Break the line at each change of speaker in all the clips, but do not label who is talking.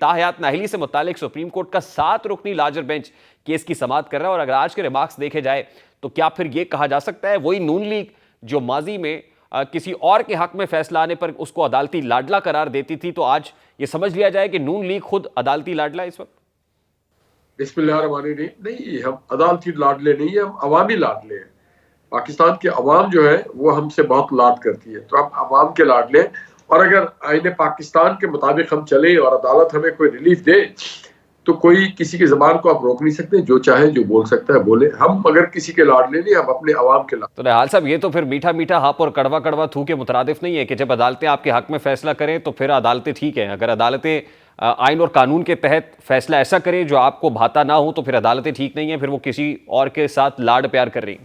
ताहयात नाहली से मुतालिक supreme court का 7 रुकनी लार्जर बेंच केस की समाअत कर रहा है। और अगर आज के रिमार्क्स देखे जाए तो क्या फिर यह कहा जा सकता है वही नून लीग जो माजी में किसी और के हक में फैसला आने पर उसको अदालती लाडला करार देती थी, तो आज ये समझ लिया जाए कि नून लीग खुद अदालती लाडला है इस वक्त?
बिस्मिल्लाहिर्रहमानिर्रहीम। नहीं, हम अदालती लाडले नहीं है, हम अवामी लाडले हैं। पाकिस्तान की अवाम जो है वो हमसे बहुत लाड करती है, तो हम अवाम के लाडले हैं। और अगर आईने पाकिस्तान के मुताबिक हम चले और अदालत हमें कोई रिलीफ दे तो कोई किसी की जबान को आप रोक नहीं सकते, जो चाहे जो बोल सकता है बोले। हम अगर किसी के लाडले नहीं, हम अपने अवाम के लाडले।
तो निहाल साहब, ये तो फिर मीठा मीठा हप और कड़वा कड़वा थू के मुतरादिफ नहीं है कि जब अदालतें आपके हक में फैसला करें तो फिर अदालतें ठीक हैं, अगर अदालतें आइन और कानून के तहत फैसला ऐसा करें जो आपको भाता ना हो तो फिर अदालतें ठीक नहीं है, फिर वो किसी और के साथ लाड प्यार कर रही।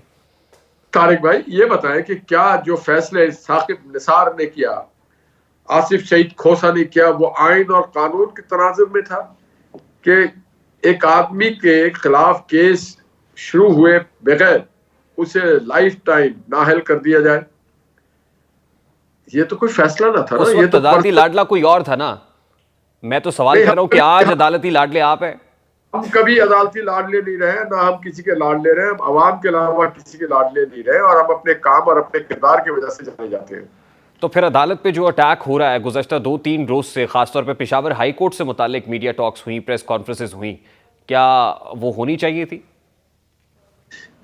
तारिक भाई, ये बताएं कि क्या जो फैसले साकिब निसार ने किया, आसिफ शहीद खोसा ने किया, वो आइन और कानून के तनाजुर में था कि एक आदमी के खिलाफ केस शुरू हुए बगैर उसे लाइफ टाइम नाअहल कर दिया जाए? ये तो कोई फैसला ना था ना, ये तो
अदालती लाडला कोई और था ना। मैं तो सवाल कर रहा हूं कि आज अदालती लाडले आप हैं।
हम कभी अदालती लाडले नहीं रहे, ना हम किसी के लाडले रहे। हम अवाम के अलावा किसी के लाडले नहीं रहे और हम अपने काम और अपने किरदार की वजह से जाने जाते हैं।
तो फिर अदालत पे जो अटैक हो रहा है गुज़श्ता 2-3 रोज से, खासतौर पे पेशावर हाई कोर्ट से मुतालिक मीडिया टॉक्स हुई, प्रेस कॉन्फ्रेंसेस हुई, क्या वो होनी चाहिए थी?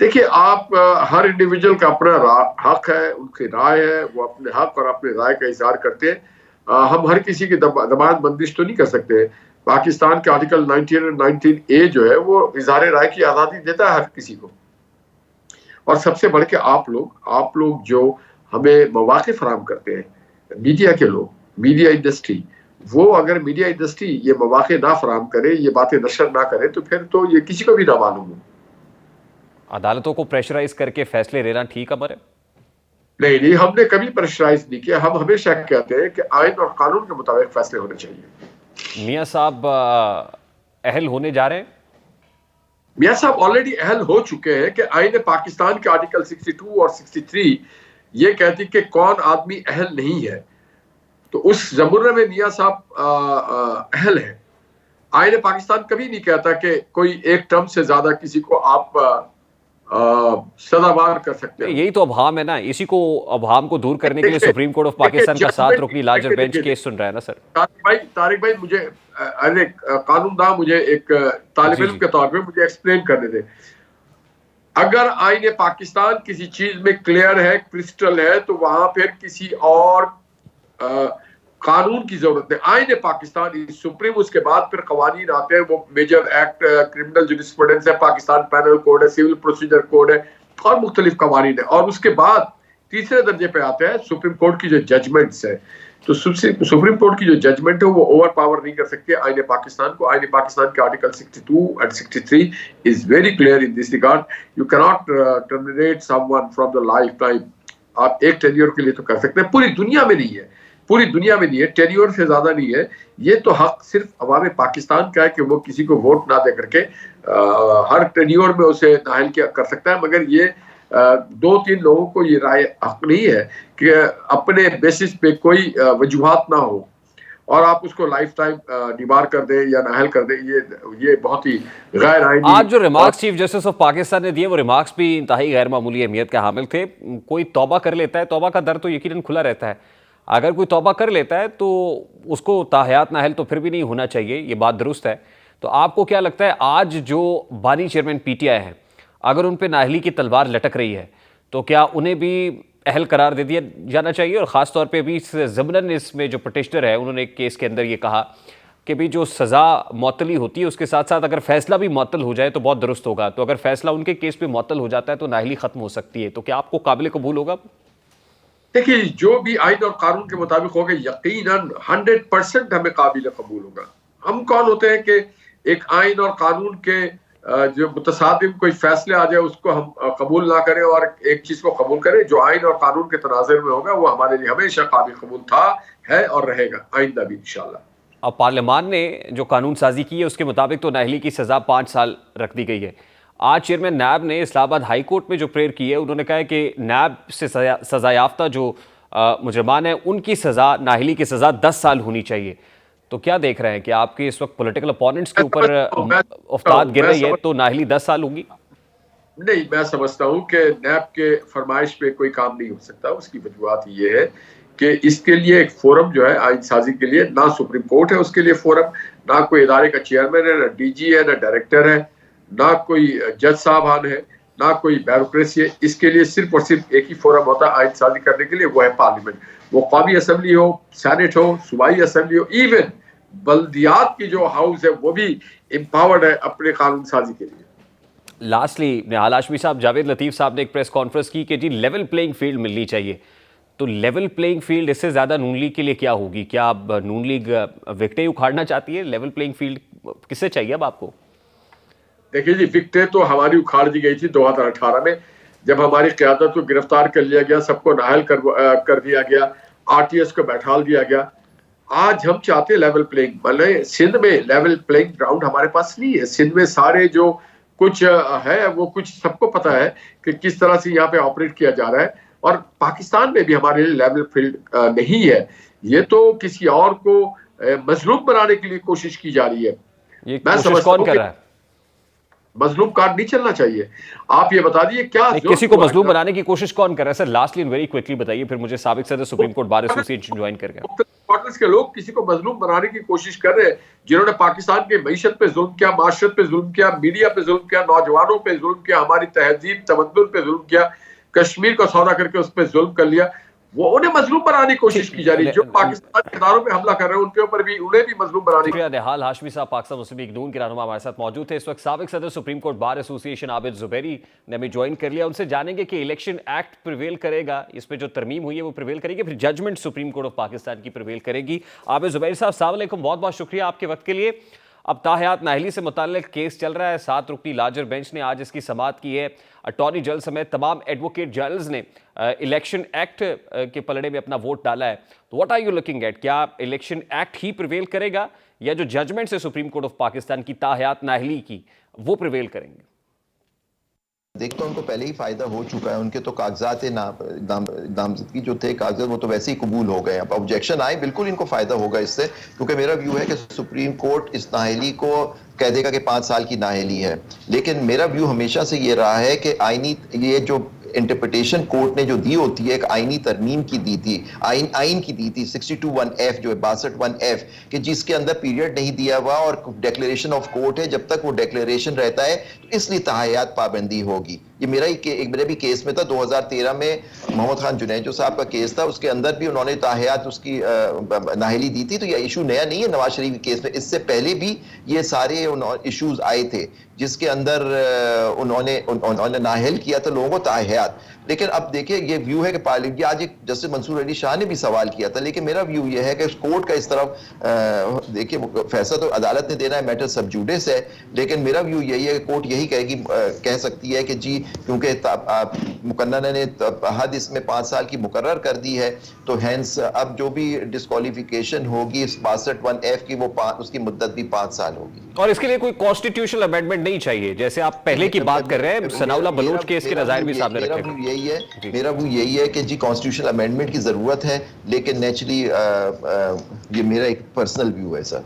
देखिए, आप हर इंडिविजुअल का अपना हक है, उनकी राय है, वो अपने हक और अपने राय का इजहार करते हैं। हम हर किसी की जबान बंदिश तो नहीं कर सकते। पाकिस्तान के आर्टिकल 19 जो है वो इजहार राय की आज़ादी देता है हर किसी को। और सबसे बढ़ के आप लोग जो हमें मौके फराहम करते हैं, मीडिया के लोग, मीडिया इंडस्ट्री, वो अगर मीडिया इंडस्ट्री ये मौके ना फराहम करे, ये बातें नशर ना करे, तो फिर तो ये किसी को भी ना मालूम हो।
अदालतों को प्रेशराइज करके फैसले लेना ठीक अमर है?
नहीं, हमने कभी प्रेशराइज नहीं किया। हम हमेशा कहते हैं कि आइन और कानून के मुताबिक फैसले होने चाहिए।
मियां साहब अहल होने जा रहे हैं?
मियां साहब ऑलरेडी अहल हो चुके हैं कि आइन पाकिस्तान के आर्टिकल 62 और 63 ये कहती कि कौन आदमी अहल नहीं है, तो उस जमुरे में मियां साहब अहल है। आइन पाकिस्तान कभी नहीं कहता कि कोई एक टर्म से ज्यादा किसी को आप सदाबार कर सकते हैं।
यही तो अभाम है ना, इसी को अभाम को दूर करने के लिए सुप्रीम कोर्ट ऑफ पाकिस्तान का 7 रुकनी लार्जर बेंच केस सुन रहा है ना सर।
तारिक भाई, मुझे कानूनदा मुझे एक तालिब इल्म के तौर पे मुझे एक्सप्लेन करने दे। अगर आईने पाकिस्तान किसी चीज में क्लियर है, क्रिस्टल है, तो वहां फिर किसी और कानून की जरूरत है। आईने पाकिस्तान सुप्रीम, उसके बाद फिर कवानीन आते हैं, वो मेजर एक्ट, क्रिमिनल जुरिस्प्रूडेंस है, पाकिस्तान पैनल कोड है, सिविल प्रोसीजर कोड है और मुख्तलिफ कवानीन है। और उसके बाद तीसरे दर्जे पे आते हैं सुप्रीम कोर्ट की जो जजमेंट्स है। तो सुप्रीम कोर्ट की जो जजमेंट है वो ओवर पावर नहीं कर सकते आईने पाकिस्तान को। आईने पाकिस्तान के article 62 and 63 is very clear in this regard. You can not terminate someone from the life time. आप एक टेन्योर के लिए तो कर सकते हैं, पूरी दुनिया में नहीं है, पूरी दुनिया में नहीं है, टेन्योर से ज्यादा नहीं है। ये तो हक सिर्फ अवाम पाकिस्तान का है कि वो किसी को वोट ना दे करके हर टेन्योर में उसे नाअहल कर सकता है। मगर ये 2-3 लोगों को ये राय हक नहीं है कि अपने बेसिस पे कोई वजूहात ना हो और आप उसको लाइफ टाइम डिबार कर दे या नाअहल कर दे। ये बहुत ही गैर आईनी।
आज जो remarks chief justice of Pakistan ने दिए वो रिमार्क्स भी इंतहाई गैर मामूली अहमियत के हामिल थे। कोई तौबा कर लेता है, तौबा का दर तो यकीनन खुला रहता है, अगर कोई तौबा कर लेता है तो उसको ताहयात नाअहल तो फिर भी नहीं होना चाहिए, ये बात दुरुस्त है। तो आपको क्या लगता है आज जो बानी चेयरमैन पीटीआई हैं, अगर उन पे नाअहली की तलवार लटक रही है तो क्या उन्हें भी अहल करार दे दिया जाना चाहिए? और ख़ास तौर पे भी ज़मनन इसमें जो पटिशनर है उन्होंने एक केस के अंदर ये कहा कि भी जो सज़ा मअतली होती है उसके साथ साथ अगर फैसला भी मअतल हो जाए तो बहुत दुरुस्त होगा। तो अगर फैसला उनके केस पे मअतल हो जाता है तो नाअहली ख़त्म हो सकती है, तो क्या आपको काबिल कबूल होगा?
देखिए, जो भी आइन और कानून के मुताबिक होगा यकीनन 100% हमें काबिल कबूल होगा। हम कौन होते हैं कि एक आइन और कानून के जो मुतसादिम कोई फैसले आ जाए उसको हम कबूल ना करें और एक चीज को कबूल करें जो आइन और कानून के तनाज़ुर में होगा। वो हमारे लिए हमेशा काबिल कबूल था, है और रहेगा आइंदा भी इंशाल्लाह।
अब पार्लियामान ने जो कानून साजी की है उसके मुताबिक तो नाअहली की सज़ा 5 साल रख दी गई है। आज चेयरमैन नैब ने इस्लामाबाद हाई कोर्ट में जो प्रेयर की है, उन्होंने कहा है कि नैब से सज़ा याफ्ता जो मुजरमान है उनकी सज़ा, नाअहली की सज़ा 10 साल होनी चाहिए। तो क्या देख रहे हैं कि आपके इस वक्त पॉलिटिकल अपोनेंट्स के
मैं
ऊपर
समझता हूँ मैं समझता
उफ्ताद
हूँ
गिर
मैं
रही है,
समझ
तो नाहली 10 साल होगी?
नहीं, मैं समझता हूँ कि नैब के फरमाइश पे कोई काम नहीं हो सकता। उसकी वजूहत ये है कि इसके लिए एक फोरम जो है आइन साजी के लिए, ना सुप्रीम कोर्ट है उसके लिए फोरम, ना कोई इदारे का चेयरमैन है, ना डीजी है, ना डायरेक्टर है, ना कोई जज साहबान है, ना कोई ब्यूरोक्रेसी है। इसके लिए सिर्फ और सिर्फ एक ही फोरम होता है आइन साजी करने के लिए, वो है पार्लियामेंट। वो कौमी असम्बली हो, सेनेट हो, सूबाई असम्बली हो, इवन बल्दियात की जो हाउस है वो भी एम्पावर्ड है अपने कानून साजी के लिए।
लास्टली निहाल हाशमी साहब, जावेद लतीफ साहब ने एक प्रेस कॉन्फ्रेंस की कि जी लेवल प्लेइंग फील्ड मिलनी चाहिए। तो लेवल प्लेइंग फील्ड इससे ज़्यादा नून लीग के लिए क्या होगी? क्या अब नून लीग विकेटें उखाड़ना चाहती है? लेवल प्लेइंग फील्ड किससे चाहिए अब आपको?
देखिए जी, विकेटें तो हमारी उखाड़ दी गई थी 2018 में, जब हमारी क़यादत को गिरफ्तार कर लिया गया, सबको नाअहल कर दिया गया, आरटीएस को बैठाल दिया गया। आज हम चाहते हैं लेवल प्लेइंग, मतलब सिंध में लेवल प्लेइंग ग्राउंड हमारे पास नहीं है। सिंध में सारे जो कुछ है वो कुछ सबको पता है कि किस तरह से यहाँ पे ऑपरेट किया जा रहा है, और पाकिस्तान में भी हमारे लिए लेवल फील्ड नहीं है। ये तो किसी और को मजलूम बनाने के लिए कोशिश की जा रही है।
ये
मैं
कोशिश
समझता
कौन
हूँ
कर
कि
रहा है?
मजलूम कार्ड नहीं चलना चाहिए। आप ये बता दीजिए क्या
नहीं,
जुर्म
किसी को
हुआ
मजलूम
है?
बनाने की कोशिश कौन कर रहा है sir? Lastly and very quickly बताइए, फिर मुझे साबिक सदर supreme court bar association join कर गया।
क्वार्टर्स के लोग किसी को मजलूम बनाने की कोशिश कर रहे हैं, जिन्होंने पाकिस्तान की मईशत पे जुल्म किया, माशरत पे जुल्म किया, मीडिया पे जुल्म किया, नौजवानों पे जुल्म किया, हमारी तहजीब तमद्दुन पे जुल्म किया, कश्मीर का सौदा करके उस पर जुल्म कर लिया। वो उन्हें मजलूम बनाने की कोशिश की जा रही है। जो पाकिस्तान के इदारों पे हमला कर रहे हैं उनके ऊपर भी, उन्हें भी मजलूम बनाने की।
शुक्रिया। निहाल हाशमी साहब पाकिस्तान मुस्लिम लीग नून के रहनुमा हमारे साथ मौजूद थे। इस वक्त साबिक सदर supreme court bar association Abid Zubairi ने हमें ज्वाइन कर लिया। उनसे जानेंगे कि इलेक्शन एक्ट प्रिवेल करेगा, इसमें जो तरमीम हुई है वो प्रिवेल करेगी, फिर judgement supreme court of Pakistan की प्रिवेल करेगी। आबिद जुबैरी साहब, अस्सलाम वालेकुम, बहुत बहुत शुक्रिया आपके वक्त के लिए। अब ताहयात नाहली से मुताल्लिक केस चल रहा है, 7 रुकनी लार्जर बेंच ने आज इसकी समाअत की है। अटॉर्नी जनरल समेत तमाम एडवोकेट जनरल्स ने इलेक्शन एक्ट के पलड़े में अपना वोट डाला है। तो what are you looking at? क्या इलेक्शन एक्ट ही प्रिवेल करेगा या जो जजमेंट्स है सुप्रीम कोर्ट ऑफ पाकिस्तान की ताहयात नाहली की, वो प्रिवेल करेंगे?
देखता उनको पहले ही फायदा हो चुका है। उनके तो कागजात नामजदगी जो थे कागजात, वो तो वैसे ही कबूल हो गए। अब ऑब्जेक्शन आए, बिल्कुल इनको फायदा होगा इससे, क्योंकि मेरा व्यू है कि सुप्रीम कोर्ट इस नाअहली को कह देगा कि 5 साल की नाअहली है। लेकिन मेरा व्यू हमेशा से ये रहा है कि आईनी, ये जो इंटरप्रिटेशन कोर्ट ने जो दी होती है, एक आईनी तरमीम की दी थी, आइन की दी थी 62(1)F जो है 62(1)F, कि जिसके अंदर पीरियड नहीं दिया हुआ और डिक्लेरेशन ऑफ कोर्ट है, जब तक वो डिक्लेरेशन रहता है तो इसलिए ताहयात पाबंदी होगी। ये मेरे भी केस में था 2013 में, मोहम्मद खान जुनैजो साहब का केस था, उसके अंदर भी उन्होंने ताहयात उसकी नाअहली दी थी। तो ये इशू नया नहीं है नवाज शरीफ के केस में, इससे पहले भी ये सारे इश्यूज आए थे जिसके अंदर उन्होंने नाअहल किया था लोगों को ताहयात। लेकिन अब देखिए, ये व्यू है कि पार्लियामेंट, आज एक जस्टिस मंसूर अली शाह ने भी सवाल किया था, लेकिन मेरा व्यू ये है कि कोर्ट का इस तरफ देखिए, फैसला तो अदालत ने देना है, मैटर सब जुडिस है, लेकिन मेरा व्यू यही है कि कोर्ट यही कह सकती है कि जी, क्योंकि मुकन्नना ने हद इसमें 5 साल की मुकर्रर कर दी है, तो हैंस अब जो भी डिस्क्वालिफिकेशन होगी इस 62(1)F की, वो उसकी मुद्दत भी 5 साल होगी।
और इसके लिए कोई कॉन्स्टिट्यूशनल अमेंडमेंट नहीं चाहिए, जैसे आप पहले की बात कर रहे हैं। सनाउल्लाह बलोच केस के नज़ायर भी सामने रखे।
मेरा व्यू यही है कि जी कॉन्स्टिट्यूशनल अमेंडमेंट की जरूरत है, लेकिन नेचुरली ये मेरा एक पर्सनल व्यू है सर।